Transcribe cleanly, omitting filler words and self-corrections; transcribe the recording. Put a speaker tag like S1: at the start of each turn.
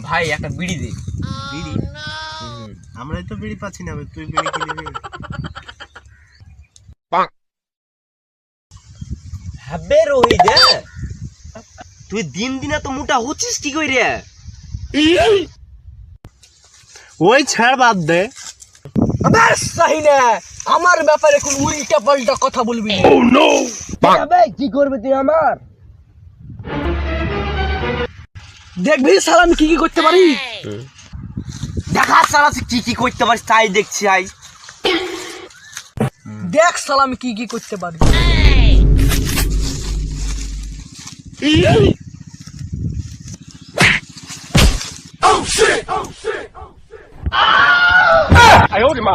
S1: ভাই একটা বিড়ি দে।
S2: বিড়ি? আমরাই তো বিড়ি পাচ্ছি না, তুই বিড়ি কিনবি?
S3: হবে রোহিত, তুই দিন দিন তো মোটা হচ্ছিস কি করে রে?
S2: ওই ছাড়, বাদ দে।
S1: আবার সাহি না, আমার ব্যাপারে কোন উল্টা পাল্টা কথা বলবি না।
S3: Oh no!
S1: ভাই কি করবে তুই আমার? দেখবি শালা আমি কি কি করতে পারি।
S3: দেখা সারা কি কি করতে পারিস তাই দেখছি আই।
S1: দেখ শালা আমি কি কি করতে পারি।
S4: 哎呦我的妈！